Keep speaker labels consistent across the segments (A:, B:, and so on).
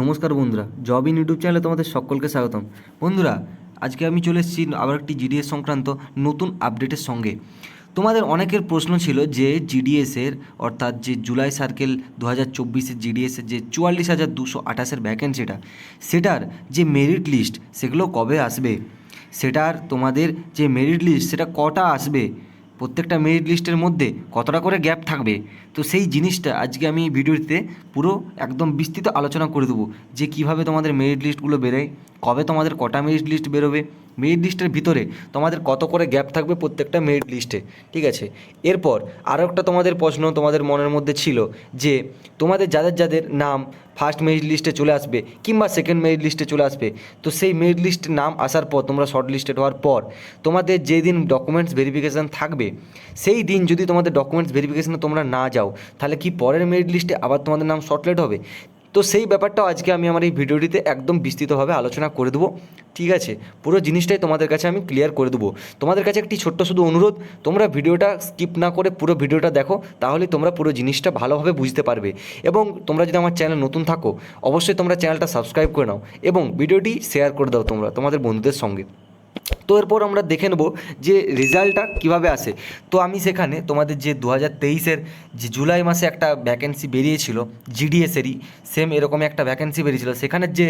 A: নমস্কার বন্ধুরা, job in YouTube চ্যানেলে তোমাদের সকলকে স্বাগতম। বন্ধুরা, আজকে আমি চলে এসেছি আবার একটি জিডিএস সংক্রান্ত নতুন আপডেটের সঙ্গে। তোমাদের অনেকের প্রশ্ন ছিল যে জিডিএসের অর্থাৎ যে জুলাই সার্কেল 2024-এর জিডিএসের যে 44,228-এর ভ্যাকেন্সিটা, সেটার যে মেরিট লিস্ট সেগুলো কবে আসবে, সেটার তোমাদের যে মেরিট লিস্ট সেটা কটা আসবে, প্রত্যেকটা মেরিট লিস্টের মধ্যে কতটা করে গ্যাপ থাকবে। তো সেই জিনিসটা আজকে আমি এই ভিডিওতে পুরো একদম বিস্তৃত আলোচনা করে দেবো যে কীভাবে তোমাদের মেরিট লিস্টগুলো বেরোয়, কবে তোমাদের কটা মেরিট লিস্ট বেরোবে, মেরিট লিস্টের ভিতরে তোমাদের কত করে গ্যাপ থাকবে প্রত্যেকটা মেরিট লিস্টে। ঠিক আছে, এরপর আরও একটা তোমাদের প্রশ্ন তোমাদের মনের মধ্যে ছিল যে তোমাদের যাদের যাদের নাম ফার্স্ট মেরিট লিস্টে চলে আসবে কিংবা সেকেন্ড মেরিট লিস্টে চলে আসবে, তো সেই মেরিট লিস্টে নাম আসার পর তোমরা শর্ট লিস্টেড হওয়ার পর তোমাদের যেদিন ডকুমেন্টস ভেরিফিকেশান থাকবে, সেই দিন যদি তোমাদের ডকুমেন্টস ভেরিফিকেশানে তোমরা না যাও, তাহলে কি পরের মেরিট লিস্টে আবার তোমাদের নাম শর্টলিস্ট হবে? তো সেই ব্যাপারটাও আজকে আমি আমার এই ভিডিওটিতে একদম বিস্তৃতভাবে আলোচনা করে দেবো। ঠিক আছে, পুরো জিনিসটাই তোমাদের কাছে আমি ক্লিয়ার করে দেবো। তোমাদের কাছে একটি ছোট্ট শুধু অনুরোধ, তোমরা ভিডিওটা স্কিপ না করে পুরো ভিডিওটা দেখো, তাহলে তোমরা পুরো জিনিসটা ভালোভাবে বুঝতে পারবে। এবং তোমরা যদি আমার চ্যানেল নতুন থাকো, অবশ্যই তোমরা চ্যানেলটা সাবস্ক্রাইব করে নাও এবং ভিডিওটি শেয়ার করে দাও তোমরা তোমাদের বন্ধুদের সঙ্গে। তো এরপর আমরা দেখে নেব যে রেজাল্টটা কীভাবে আসে। তো আমি সেখানে তোমাদের যে 2023-এর যে জুলাই মাসে একটা ভ্যাকেন্সি বেরিয়েছিল জিডিএসেরই, সেম এরকমই একটা ভ্যাকেন্সি বেরিয়েছিল, সেখানের যে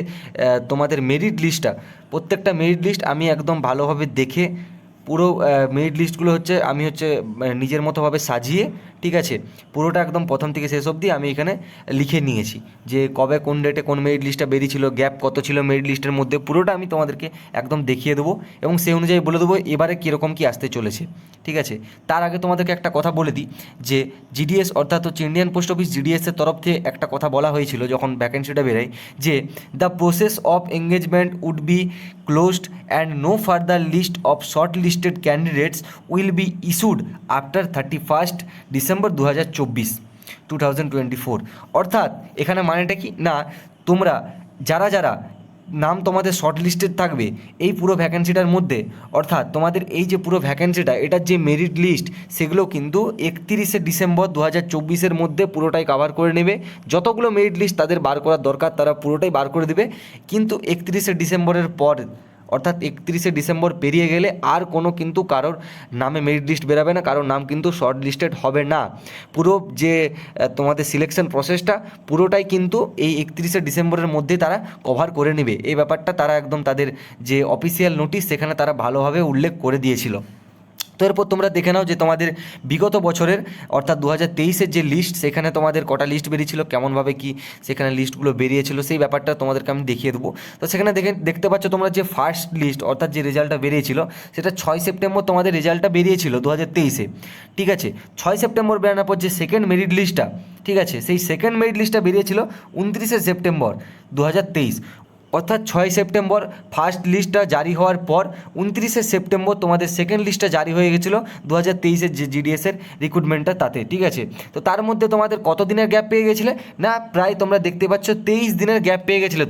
A: তোমাদের মেরিট লিস্টটা, প্রত্যেকটা মেরিট লিস্ট আমি একদম ভালোভাবে দেখে পুরো মেরিট লিস্টগুলো আমি নিজের মতোভাবে সাজিয়ে, ঠিক আছে, পুরোটা একদম প্রথম থেকে শেষ অবধি আমি এখানে লিখে নিয়েছি যে কবে কোন ডেটে কোন মেরিট লিস্টটা বেরিয়েছিল, গ্যাপ কত ছিল মেরিট লিস্টের মধ্যে, পুরোটা আমি তোমাদেরকে একদম দেখিয়ে দেবো এবং সেই অনুযায়ী বলে দেবো এবারে কীরকম কী আসতে চলেছে। ঠিক আছে, তার আগে তোমাদেরকে একটা কথা বলে দিই যে জিডিএস অর্থাৎ ইন্ডিয়ান পোস্ট অফিস জিডিএসের তরফ থেকে একটা কথা বলা হয়েছিল যখন ভ্যাকেন্সিটা বেরোয়, যে the process of engagement would be closed and no further list of short listed candidates will be issued after 31 December 2024। অর্থাৎ এখানে মানেটা কি না, তোমরা যারা যারা নাম তোমাদের শর্ট লিস্টেড থাকবে এই পুরো ভ্যাকেন্সিটার মধ্যে, অর্থাৎ তোমাদের এই যে পুরো ভ্যাকেন্সিটা এটার যে মেরিট লিস্ট সেগুলো কিন্তু 31 ডিসেম্বর 2024-এর মধ্যে পুরোটাই কভার করে নেবে। যতগুলো মেরিট লিস্ট তাদের বার করার দরকার তারা পুরোটাই বার করে দেবে, কিন্তু 31 ডিসেম্বরের পর অর্থাৎ 31 ডিসেম্বর পেরিয়ে গেলে আর কোনো কিন্তু কারোর নামে মেরিট লিস্ট বেরাবে না, কারোর নাম কিন্তু শর্ট লিস্টেড হবে না। পুরো যে তোমাদের সিলেকশন প্রসেসটা পুরোটাই কিন্তু এই 31 ডিসেম্বরের মধ্যে তারা কভার করে নেবে। এই ব্যাপারটা তারা একদম তাদের যে অফিসিয়াল নোটিশ সেখানে তারা ভালোভাবে উল্লেখ করে দিয়েছিল। তো এরপর তোমরা দেখে নাও যে তোমাদের বিগত বছরের অর্থাৎ 2023-এর যে লিস্ট, সেখানে তোমাদের কটা লিস্ট বেরিয়েছিল, কেমনভাবে কি সেখানে লিস্টগুলো বেরিয়েছিল, সেই ব্যাপারটা তোমাদেরকে আমি দেখিয়ে দেবো। তো সেখানে দেখতে পাচ্ছ তোমরা যে ফার্স্ট লিস্ট অর্থাৎ যে রেজাল্টটা বেরিয়েছিল সেটা 6 সেপ্টেম্বর তোমাদের রেজাল্টটা বেরিয়েছিল 2023-এ। ঠিক আছে, 6 সেপ্টেম্বর বেরানোর পর যে সেকেন্ড মেরিট লিস্টটা, ঠিক আছে, সেই সেকেন্ড মেরিট লিস্টটা বেরিয়েছিল 29 সেপ্টেম্বর 2023। অর্থাৎ 6 সেপ্টেম্বর ফার্স্ট লিস্টটা জারি হওয়ার পর 29 সেপ্টেম্বর তোমাদের সেকেন্ড লিস্টটা জারি হয়ে গেছিলো 2023-এর যে জিডিএসের রিক্রুটমেন্টটা তাতে। ঠিক আছে, তো তার মধ্যে তোমাদের কত দিনের গ্যাপ পেয়ে গেছিলে না, প্রায় তোমরা দেখতে পাচ্ছ 23 দিনের গ্যাপ পেয়ে গেছিলে।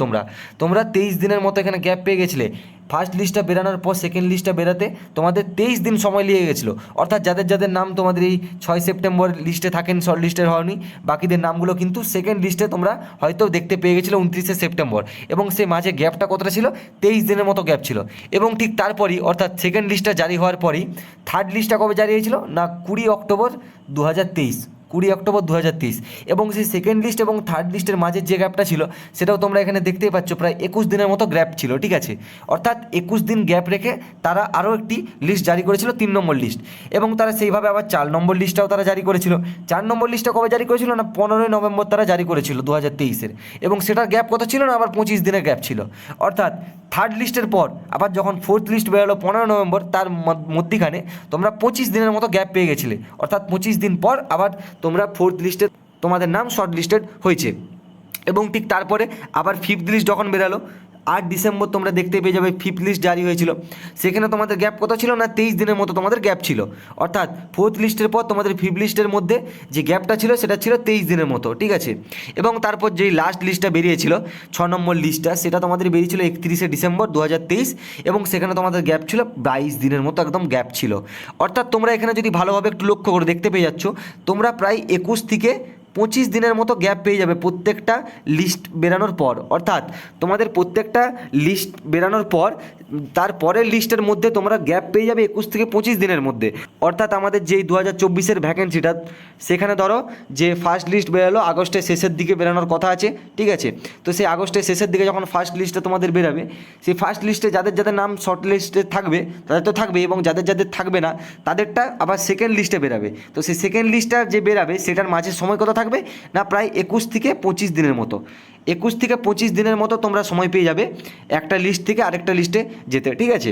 A: তোমরা 23 দিনের মতো এখানে গ্যাপ পেয়ে গেছিলে। ফার্স্ট লিস্টটা বেরানোর পর সেকেন্ড লিস্টটা বেরাতে তোমাদের 23 দিন সময় লেগে গেছিলো। অর্থাৎ যাদের যাদের নাম তোমাদের এই 6 সেপ্টেম্বর লিস্টে থাকেন শর্ট লিস্টের হয়নি, বাকিদের নামগুলো কিন্তু সেকেন্ড লিস্টে তোমরা হয়তো দেখতে পেয়ে গেছিলো 29 সেপ্টেম্বর, এবং সে মাঝে গ্যাপটা কতটা ছিল, 23 দিনের মতো গ্যাপ ছিল। এবং ঠিক তারপরই অর্থাৎ সেকেন্ড লিস্টটা জারি হওয়ার পরই থার্ড লিস্টটা কবে জারি হয়েছিল না 20 অক্টোবর 2023, 20 অক্টোবর 2023। এবং সেই সেকেন্ড লিস্ট এবং থার্ড লিস্টের মাঝের যে গ্যাপটা ছিল সেটাও তোমরা এখানে দেখতেই পাচ্ছ, প্রায় 21 দিনের মতো গ্যাপ ছিল। ঠিক আছে, অর্থাৎ 21 দিন গ্যাপ রেখে তারা আরও একটি লিস্ট জারি করেছিল, 3 নম্বর লিস্ট, এবং তারা সেইভাবে আবার 4 নম্বর লিস্টটাও তারা জারি করেছিল। 4 নম্বর লিস্টটা কবে জারি করেছিল না 15 নভেম্বর তারা জারি করেছিল 2023-এর, এবং সেটার গ্যাপ কত ছিল না আবার 25 দিনের গ্যাপ ছিল। অর্থাৎ থার্ড লিস্টের পর আবার যখন ফোর্থ লিস্ট বেরোলো 15 নভেম্বর, তার মধ্যিখানে তোমরা 25 দিনের মতো গ্যাপ পেয়ে গেছিলে। অর্থাৎ 25 দিন পর আবার তোমরা ফোর্থ লিস্টে তোমাদের নাম শর্ট লিস্টেড হয়েছে। এবং ঠিক তারপরে আবার ফিফথ লিস্ট যখন বেরালো 8 ডিসেম্বর তোমরা দেখতে পেয়ে যাবে ফিফথ লিস্ট জারি হয়েছিল। সেখানে তোমাদের গ্যাপ কত ছিল না 23 দিনের মতো তোমাদের গ্যাপ ছিল। অর্থাৎ ফোর্থ লিস্টের পর তোমাদের ফিফথ লিস্টের মধ্যে যে গ্যাপটা ছিল সেটা ছিল 23 দিনের মতো। ঠিক আছে, এবং তারপর যেই লাস্ট লিস্টটা বেরিয়েছিল 6 নম্বর লিস্টটা, সেটা তোমাদের বেরিয়েছিল 31 ডিসেম্বর 2023, এবং সেখানে তোমাদের গ্যাপ ছিল 22 দিনের মতো একদম গ্যাপ ছিল। অর্থাৎ তোমরা এখানে যদি ভালোভাবে একটু লক্ষ্য করে দেখতে পেয়ে যাচ্ছ, তোমরা প্রায় 21 থেকে 25 দিনের মতো গ্যাপ পেয়ে যাবে প্রত্যেকটা লিস্ট বেরানোর পর। অর্থাৎ তোমাদের প্রত্যেকটা লিস্ট বেরানোর পর তার পরের লিস্টের মধ্যে তোমরা গ্যাপ পেয়ে যাবে 21 থেকে 25 দিনের মধ্যে। অর্থাৎ আমাদের যেই 2024-এর ভ্যাকেন্সিটা, সেখানে ধরো যে ফার্স্ট লিস্ট বেরালো আগস্টের শেষের দিকে বেরানোর কথা আছে, ঠিক আছে। তো সেই আগস্টের শেষের দিকে যখন ফার্স্ট লিস্টে তোমাদের বেরাবে, সেই ফার্স্ট লিস্টে যাদের যাদের নাম শর্ট লিস্টে থাকবে তাদের তো থাকবে, এবং যাদের যাদের থাকবে না তাদেরটা আবার সেকেন্ড লিস্টে বেরাবে। তো সেই সেকেন্ড লিস্টটা যে বেরাবে সেটার মাঝে সময় কত থাকবে না, প্রায় 21 থেকে 25 দিনের মতো। 21 থেকে 25 দিনের মতো তোমরা সময় পেয়ে যাবে একটা লিস্ট থেকে আরেকটা লিস্টে যেতে, ঠিক আছে।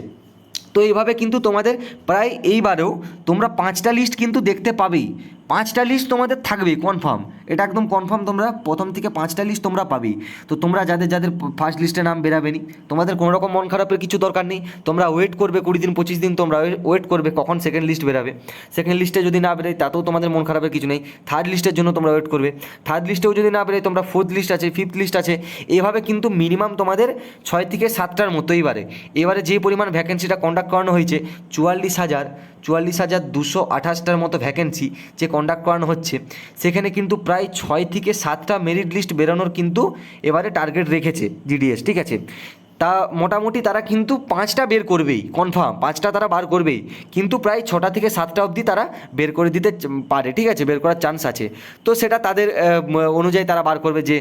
A: তো এইভাবে কিন্তু তোমাদের প্রায় এইবারেও তোমরা 5টা লিস্ট কিন্তু দেখতে পাবেই, 5টা লিস্ট তোমাদের থাকবেই কনফার্ম, এটা একদম কনফার্ম। তোমরা প্রথম থেকে 5টা লিস্ট তোমরা পাবেই। তো তোমরা যাদের যাদের ফার্স্ট লিস্টে নাম বেরাবে নি, তোমাদের কোনো রকম মন খারাপের কিছু দরকার নেই। তোমরা ওয়েট করবে 20 দিন 25 দিন, তোমরা ওয়েট করবে কখন সেকেন্ড লিস্ট বেরাবে। সেকেন্ড লিস্টে যদি না বেরোয় তাতেও তোমাদের মন খারাপের কিছু নেই, থার্ড লিস্টের জন্য তোমরা ওয়েট করবে। থার্ড লিস্টেও যদি না বেরোয় তোমরা ফোর্থ লিস্ট আছে, ফিফথ লিস্ট আছে। এইভাবে কিন্তু মিনিমাম তোমাদের 6 থেকে 7টার মতো এবারে যে পরিমাণ ভ্যাকেন্সিটা কন্ডাক্ট করানো হয়েছে 44,228টার মতো ভ্যাকেন্সি যে কন্ডাক্ট করানো হচ্ছে, সেখানে কিন্তু প্রায় 6 থেকে 7টা মেরিট লিস্ট বেরোনোর কিন্তু এবারে টার্গেট রেখেছে জিডিএস, ঠিক আছে। তা মোটামুটি তারা কিন্তু 5টা বের করবেই কনফার্ম, 5টা তারা বার করবেই, কিন্তু প্রায় 6টা থেকে 7টা অবধি তারা বের করে দিতে পারে, ঠিক আছে, বের করার চান্স আছে। তো সেটা তাদের অনুযায়ী তারা বার করবে যে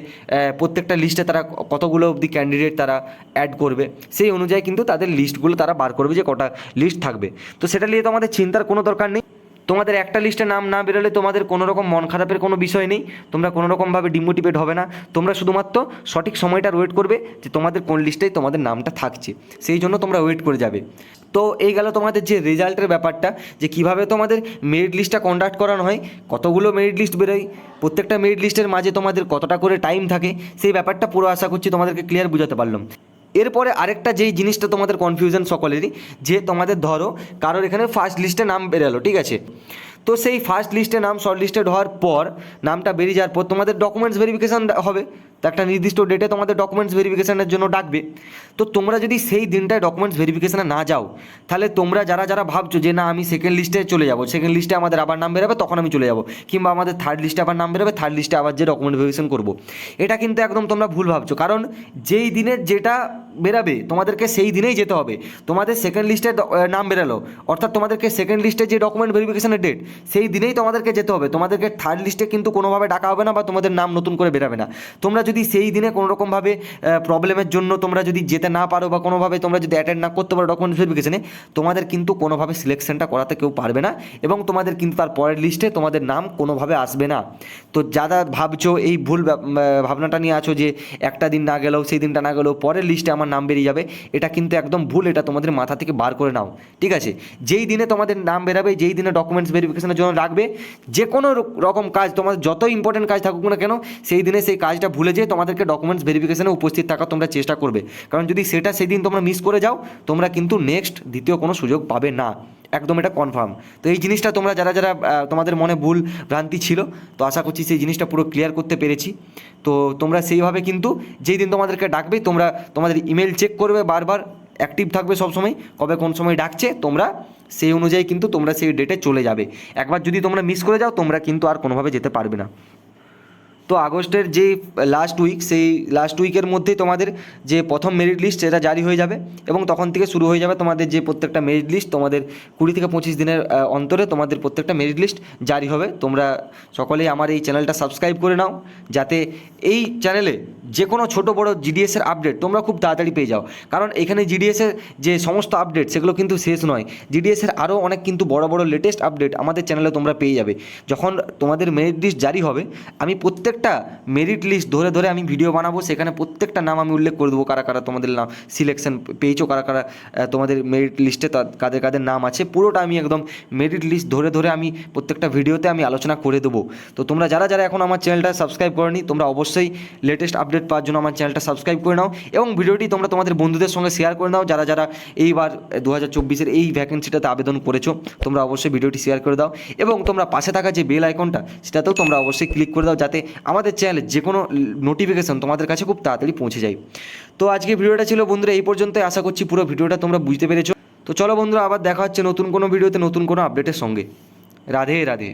A: প্রত্যেকটা লিস্টে তারা কতগুলো অবধি ক্যান্ডিডেট তারা অ্যাড করবে, সেই অনুযায়ী কিন্তু তাদের লিস্টগুলো তারা বার করবে যে কটা লিস্ট থাকবে। তো সেটা নিয়ে তো আমাদের চিন্তার কোনো দরকার নেই। তোমাদের একটা লিস্টে নাম না বেরোলে তোমাদের কোনো রকম মন খারাপের কোনো বিষয় নেই, তোমরা কোনো রকমভাবে ডিমোটিভেট হবে না। তোমরা শুধুমাত্র সঠিক সময়টার ওয়েট করবে যে তোমাদের কোন লিস্টেই তোমাদের নামটা থাকছে, সেই জন্য তোমরা ওয়েট করে যাবে। তো এই গেল তোমাদের যে রেজাল্টের ব্যাপারটা, যে কীভাবে তোমাদের মেরিট লিস্টটা কন্ডাক্ট করানো হয়, কতগুলো মেরিট লিস্ট বেরোয়, প্রত্যেকটা মেরিট লিস্টের মাঝে তোমাদের কতটা করে টাইম থাকে, সেই ব্যাপারটা পুরো আশা করছি তোমাদেরকে ক্লিয়ার বুঝাতে পারলাম। এরপরে আরেকটা যেই জিনিসটা তোমাদের কনফিউশন সকলেরই, যে তোমাদের ধরো কারোর এখানে ফার্স্ট লিস্টে নাম বেরোলো, ঠিক আছে। তো সেই ফার্স্ট লিস্টে নাম শর্ট লিস্টেড হওয়ার পর, নামটা বেরিয়ে যাওয়ার পর তোমাদের ডকুমেন্টস ভেরিফিকেশান হবে। তো একটা নির্দিষ্ট ডেটে তোমাদের ডকুমেন্টস ভেরিফিকেশানের জন্য ডাকবে। তো তোমরা যদি সেই দিনটায় ডকুমেন্টস ভেরিফিকেশানে না যাও, তাহলে তোমরা যারা যারা ভাবছো যে না আমি সেকেন্ড লিস্টে চলে যাবো, সেকেন্ড লিস্টে আমাদের আবার নাম বেরোবে তখন আমি চলে যাবো, কিংবা আমাদের থার্ড লিস্টে আবার নাম বেরোবে, থার্ড লিস্টে আবার যে ডকুমেন্ট ভেরিফিকেশন করবো, এটা কিন্তু একদম তোমরা ভুল ভাবছো। কারণ যেই দিনের যেটা বেরাবে তোমাদেরকে সেই দিনেই যেতে হবে। তোমাদের সেকেন্ড লিস্টে নাম বেরালো, অর্থাৎ তোমাদেরকে সেকেন্ড লিস্টে যে ডকুমেন্ট ভেরিফিকেশনের ডেট, সেই দিনেই তোমাদেরকে যেতে হবে। তোমাদেরকে থার্ড লিস্টে কিন্তু কোনোভাবে ডাকা হবে না, বা তোমাদের নাম নতুন করে বেরাবে না। তোমরা যদি সেই দিনে কোনো রকমভাবে প্রবলেমের জন্য তোমরা যদি যেতে না পারো, বা কোনোভাবে তোমরা যদি অ্যাটেন্ড না করতে পারো ডকুমেন্ট ভেরিফিকেশনে, তোমাদের কিন্তু কোনোভাবে সিলেকশনটা করাতে কেউ পারবে না, এবং তোমাদের কিন্তু তার পরের লিস্টে তোমাদের নাম কোনোভাবে আসবে না। তো যারা ভাবছো এই ভুল ভাবনাটা নিয়ে আছো যে একটা দিন না গেলেও, সেই দিনটা না গেলেও পরের লিস্টে আমার নাম বেরিয়ে যাবে, এটা কিন্তু একদম ভুল। এটা তোমাদের মাথা থেকে বার করে নাও, ঠিক আছে। যেই দিনে তোমাদের নাম বেরাবে, যেই দিনে ডকুমেন্টস ভেরিফিকেশনের জন্য রাখবে, যে কোনো রকম কাজ, তোমাদের যত ইম্পর্টেন্ট কাজ থাকুক না কেন, সেই দিনে সেই কাজটা ভুলে যেয়ে তোমাদেরকে ডকুমেন্টস ভেরিফিকেশনে উপস্থিত থাকার তোমরা চেষ্টা করবে। কারণ যদি সেটা সেই দিন তোমরা মিস করে যাও, তোমরা কিন্তু নেক্সট দ্বিতীয় কোনো সুযোগ পাবে না, একদম এটা কনফার্ম। তো এই জিনিসটা তোমরা যারা যারা তোমাদের মনে ভুল ভ্রান্তি ছিল, তো আশা করছি সেই জিনিসটা পুরো ক্লিয়ার করতে পেরেছি। তো তোমরা সেইভাবে কিন্তু যেই দিন তোমাদেরকে ডাকবে, তোমরা তোমাদের ইমেল চেক করবে, বারবার অ্যাক্টিভ থাকবে সবসময়, কবে কোন সময় ডাকছে, তোমরা সেই অনুযায়ী কিন্তু তোমরা সেই ডেটে চলে যাবে। একবার যদি তোমরা মিস করে যাও, তোমরা কিন্তু আর কোনোভাবে যেতে পারবে না। তো আগস্টের যে লাস্ট উইক, সেই লাস্ট উইকের মধ্যেই তোমাদের যে প্রথম মেরিট লিস্ট সেটা জারি হয়ে যাবে, এবং তখন থেকে শুরু হয়ে যাবে তোমাদের যে প্রত্যেকটা মেরিট লিস্ট, তোমাদের 20 থেকে 25 দিনের অন্তরে তোমাদের প্রত্যেকটা মেরিট লিস্ট জারি হবে। তোমরা সকলেই আমার এই চ্যানেলটা সাবস্ক্রাইব করে নাও, যাতে এই চ্যানেলে যে কোনো ছোটো বড়ো জিডিএসের আপডেট তোমরা খুব তাড়াতাড়ি পেয়ে যাও। কারণ এখানে জিডিএসের যে সমস্ত আপডেট সেগুলো কিন্তু শেষ নয়, জিডিএসের আরও অনেক কিন্তু বড় বড় লেটেস্ট আপডেট আমাদের চ্যানেলে তোমরা পেয়ে যাবে। যখন তোমাদের মেরিট লিস্ট জারি হবে, আমি প্রত্যেকটা মেরিট লিস্ট ধরে ধরে আমি ভিডিও বানাবো, সেখানে প্রত্যেকটা নাম আমি উল্লেখ করে দেবো, কারা কারা তোমাদের নাম সিলেকশন পেয়েছো, কারা কারা তোমাদের মেরিট লিস্টে কাদের কাদের নাম আছে, পুরোটা আমি একদম মেরিট লিস্ট ধরে ধরে আমি প্রত্যেকটা ভিডিওতে আমি আলোচনা করে দেবো। তো তোমরা যারা যারা এখন আমার চ্যানেলটা সাবস্ক্রাইব করোনি, তোমরা অবশ্যই লেটেস্ট আপডেট পাওয়ার জন্য আমার চ্যানেলটা সাবস্ক্রাইব করে নাও, এবং ভিডিওটি তোমরা তোমাদের বন্ধুদের সঙ্গে শেয়ার করে নাও। যারা যারা এইবার 2024-এর এই ভ্যাকেন্সিটাতে আবেদন করেছো, তোমরা অবশ্যই ভিডিওটি শেয়ার করে দাও, এবং তোমরা পাশে থাকা যে বেল আইকনটা সেটাতেও তোমরা অবশ্যই ক্লিক করে দাও, যাতে আমাদের চ্যানেলে যে কোনো নোটিফিকেশন তোমাদের কাছে খুব তাড়াতাড়ি পৌঁছে যায়। তো আজকে ভিডিওটা ছিল বন্ধুরা এই পর্যন্তই, আশা করছি পুরো ভিডিওটা তোমরা বুঝতে পেরেছো। তো চলো বন্ধুরা, আবার দেখা হচ্ছে নতুন কোনো ভিডিওতে নতুন কোনো আপডেটের সঙ্গে। রাধে রাধে।